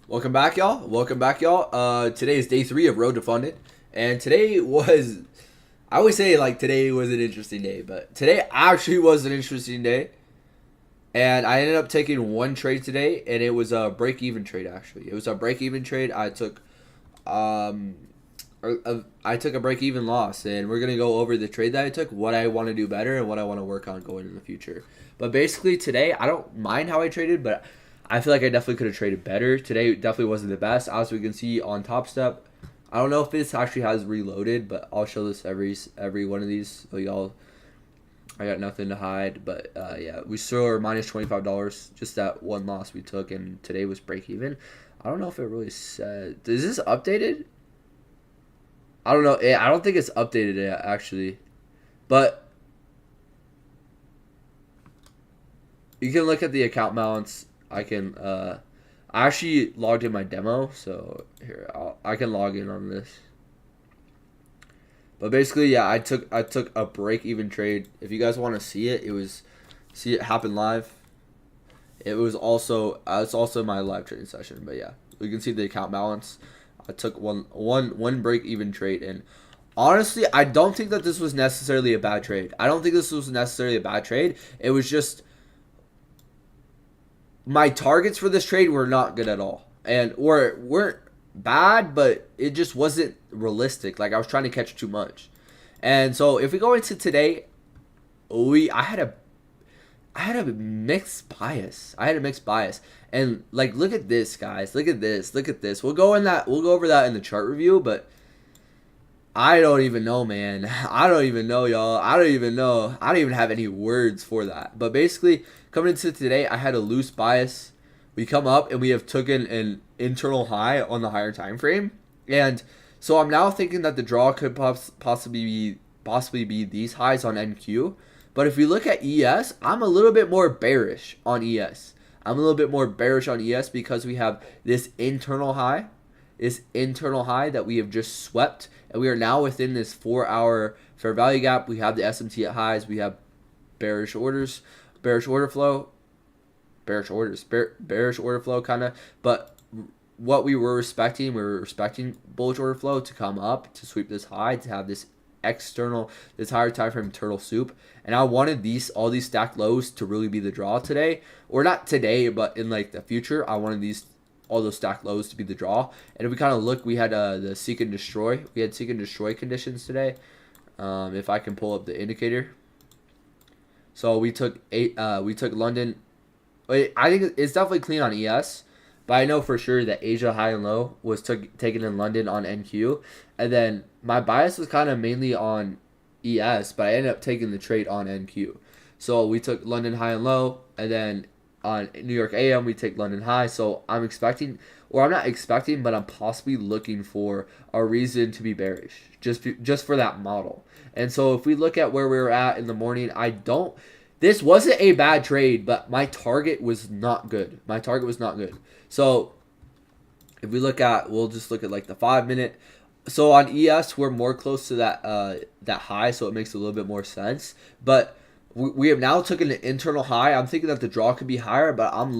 Welcome back, y'all. Welcome back, y'all. Today is day 3 of Road to Funded, and today was, I always say like today was an interesting day, but today actually was an interesting day, and I ended up taking one trade today, and it was a break-even trade. Actually, it was a break-even trade. Um, I took a break-even loss, and we're gonna go over the trade that I took, what I want to do better, and what I want to work on going in the future. But basically, today I don't mind how I traded, but I feel like I definitely could have traded better. Today definitely wasn't the best. As we can see on Top Step, I don't know if this actually has reloaded, but I'll show this every one of these. So y'all, I got nothing to hide. But yeah, we still are minus $25. Just that one loss we took, and today was break even. I don't know if it really said. Is this updated? I don't know. I don't think it's updated yet, actually. But you can look at the account balance. I can. I actually logged in my demo, so here I can log in on this. But basically, yeah, I took a break even trade. If you guys want to see it happen live. It was also it's also my live trading session. But yeah, you can see the account balance. I took one break even trade, and honestly, I don't think that this was necessarily a bad trade. I don't think this was necessarily a bad trade. It was just my targets for this trade were not good at all, and weren't bad, but it just wasn't realistic. Like I was trying to catch too much, and so if we go into today, I had a mixed bias. And like look at this, guys. Look at this. Look at this. We'll go over that in the chart review, but I don't even know, man. I don't even know, y'all. I don't even know. I don't even have any words for that. But basically, coming into today, I had a loose bias. We come up and we have taken an internal high on the higher time frame, and so I'm now thinking that the draw could possibly be these highs on NQ. But if we look at ES, I'm a little bit more bearish on ES. I'm a little bit more bearish on ES because we have this internal high that we have just swept, and we are now within this 4-hour fair value gap. We have the SMT at highs. We have bearish orders, bearish order flow, bearish order flow kind of. But what we were respecting bullish order flow to come up, to sweep this high, to have this higher time frame turtle soup. And I wanted all these stacked lows to really be the draw today, or not today, but in like the future. I wanted all those stacked lows to be the draw. And if we kind of look, we had the seek and destroy. We had seek and destroy conditions today. If I can pull up the indicator. So we took London. I think it's definitely clean on ES, but I know for sure that Asia high and low was taken in London on NQ, and then my bias was kind of mainly on ES, but I ended up taking the trade on NQ. So we took London high and low, and then on New York AM we take London high. So I'm expecting, or I'm not expecting, but I'm possibly looking for a reason to be bearish, just for that model. And so if we look at where we were at in the morning, this wasn't a bad trade, but my target was not good. So if we'll just look at like the 5-minute. So on ES, we're more close to that high, so it makes a little bit more sense. But we have now taken an internal high. I'm thinking that the draw could be higher, but I'm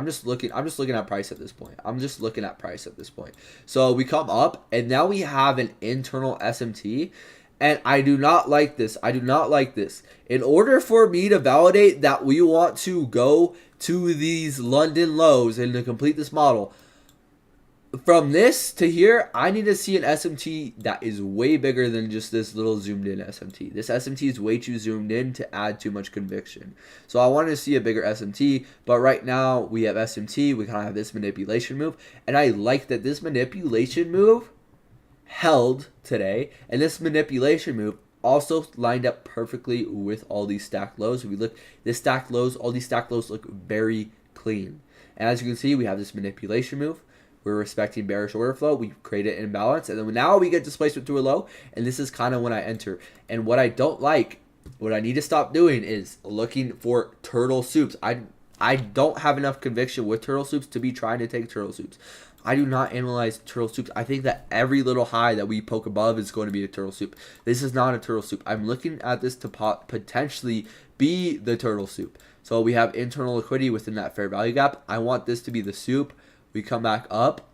just looking at price at this point. So we come up, and now we have an internal SMT. And I do not like this. In order for me to validate that we want to go to these London lows and to complete this model, from this to here, I need to see an SMT that is way bigger than just this little zoomed in SMT. This SMT is way too zoomed in to add too much conviction. So I wanted to see a bigger SMT, but right now we have SMT. We kind of have this manipulation move, and I like that this manipulation move held today, and this manipulation move also lined up perfectly with all these stacked lows. If we look, all these stacked lows look very clean. And as you can see, we have this manipulation move. We're respecting bearish order flow. We create an imbalance, and then now we get displacement through a low, and this is kind of when I enter. And what I don't like, what I need to stop doing is looking for turtle soups. I don't have enough conviction with turtle soups to be trying to take turtle soups. I do not analyze turtle soups. I think that every little high that we poke above is going to be a turtle soup. This is not a turtle soup. I'm looking at this to potentially be the turtle soup. So we have internal liquidity within that fair value gap. I want this to be the soup. we come back up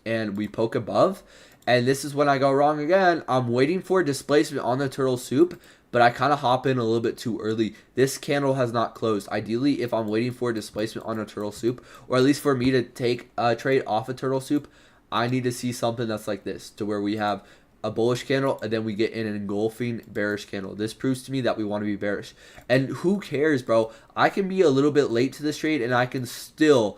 and we poke above. And this is when I go wrong again. I'm waiting for displacement on the turtle soup, but I kind of hop in a little bit too early. This candle has not closed. Ideally, if I'm waiting for displacement on a turtle soup, or at least for me to take a trade off a turtle soup, I need to see something that's like this, to where we have a bullish candle and then we get in an engulfing bearish candle. This proves to me that we want to be bearish. And who cares, bro? I can be a little bit late to this trade and I can still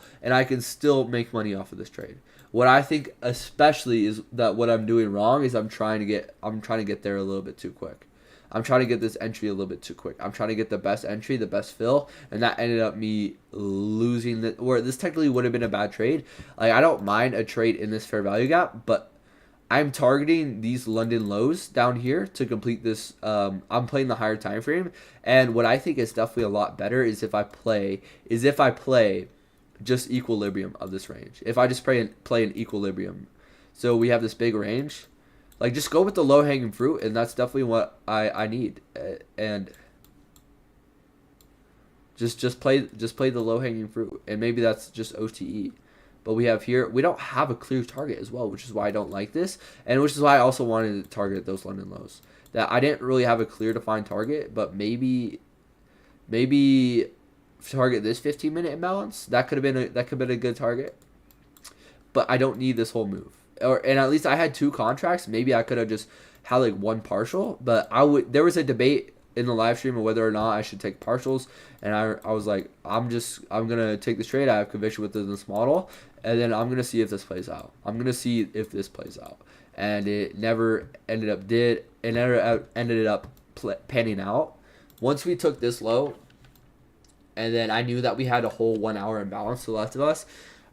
make money off of this trade. What I think especially is that what I'm doing wrong is I'm trying to get there a little bit too quick. I'm trying to get this entry a little bit too quick. I'm trying to get the best entry, the best fill, and that ended up me losing or this technically would have been a bad trade. Like, I don't mind a trade in this fair value gap, but I'm targeting these London lows down here to complete this. I'm playing the higher time frame, and what I think is definitely a lot better is if I play just equilibrium of this range. If I just play an equilibrium, so we have this big range, like just go with the low hanging fruit, and that's definitely what I need. And just play the low hanging fruit, and maybe that's just OTE. But we don't have a clear target as well, which is why I don't like this, and which is why I also wanted to target those London lows. That I didn't really have a clear defined target, but maybe target this 15-minute imbalance. That could have been a good target. But I don't need this whole move. And at least I had 2 contracts. Maybe I could have just had like one partial, but there was a debate in the live stream of whether or not I should take partials, and I was like, I'm gonna take this trade. I have conviction within this model, and then I'm gonna see if this plays out. And it never ended up panning out. Once we took this low, and then I knew that we had a whole 1 hour imbalance to the left of us,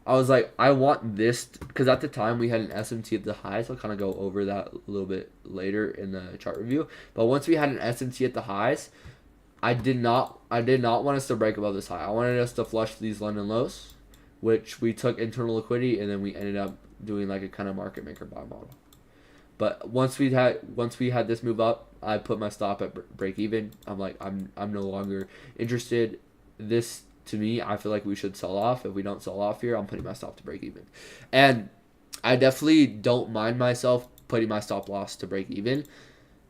I was like, I want this, because at the time we had an SMT at the highs. I'll kind of go over that a little bit later in the chart review. But once we had an SMT at the highs, I did not want us to break above this high. I wanted us to flush these London lows, which we took internal liquidity, and then we ended up doing like a kind of market maker buy model. But once we had this move up, I put my stop at break even. I'm like, I'm no longer interested. This, to me, I feel like we should sell off. If we don't sell off here, I'm putting my stop to break even. And I definitely don't mind myself putting my stop loss to break even.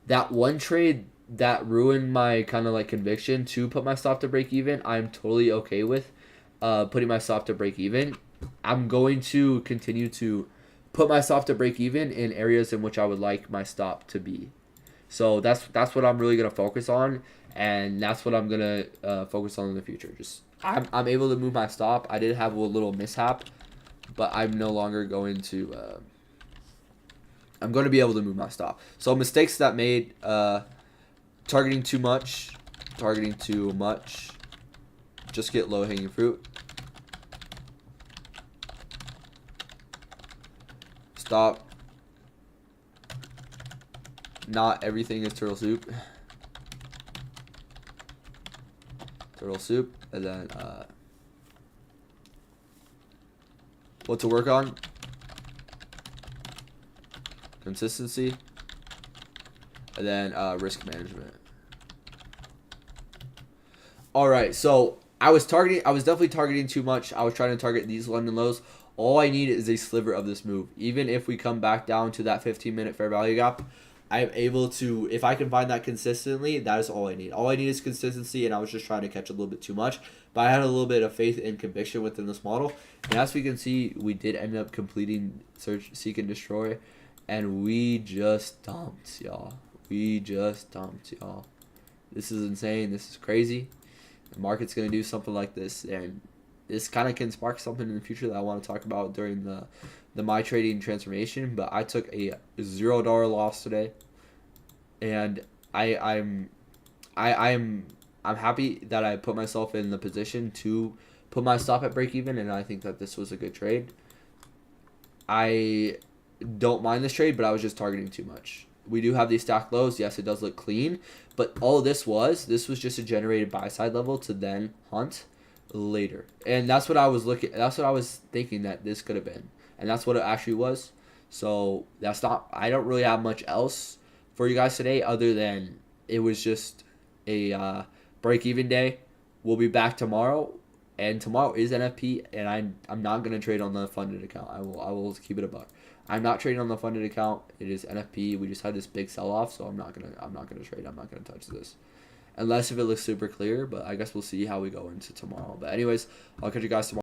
That one trade that ruined my kind of like conviction to put my stop to break even, I'm totally okay with putting my stop to break even. I'm going to continue to put my stop to break even in areas in which I would like my stop to be. So that's what I'm really going to focus on, and that's what I'm going to focus on in the future. Just I'm able to move my stop. I did have a little mishap, but I'm no longer going to I'm going to be able to move my stop. So mistakes that made, targeting too much, just get low hanging fruit. Stop. Not everything is turtle soup. And then what to work on? Consistency. And then risk management. Alright, so I was definitely targeting too much. I was trying to target these London lows. All I need is a sliver of this move. Even if we come back down to that 15-minute fair value gap, I'm able to, if I can find that consistently, that is all I need. All I need is consistency, and I was just trying to catch a little bit too much. But I had a little bit of faith and conviction within this model. And as we can see, we did end up completing Search, Seek, and Destroy. And we just dumped, y'all. This is insane. This is crazy. The market's going to do something like this, and this kind of can spark something in the future that I want to talk about during the My Trading transformation. But I took a $0 loss today, and I'm happy that I put myself in the position to put my stop at break even, and I think that this was a good trade. I don't mind this trade, but I was just targeting too much. We do have these stacked lows. Yes, it does look clean, but all this was just a generated buy side level to then hunt later. And that's what I was thinking that this could have been. And that's what it actually was. So I don't really have much else for you guys today other than it was just a break even day. We'll be back tomorrow And tomorrow is NFP, and I'm not gonna trade on the funded account. I will keep it a buck. I'm not trading on the funded account. It is NFP. We just had this big sell off, so I'm not gonna trade. I'm not gonna touch this unless if it looks super clear. But I guess we'll see how we go into tomorrow. But anyways, I'll catch you guys tomorrow.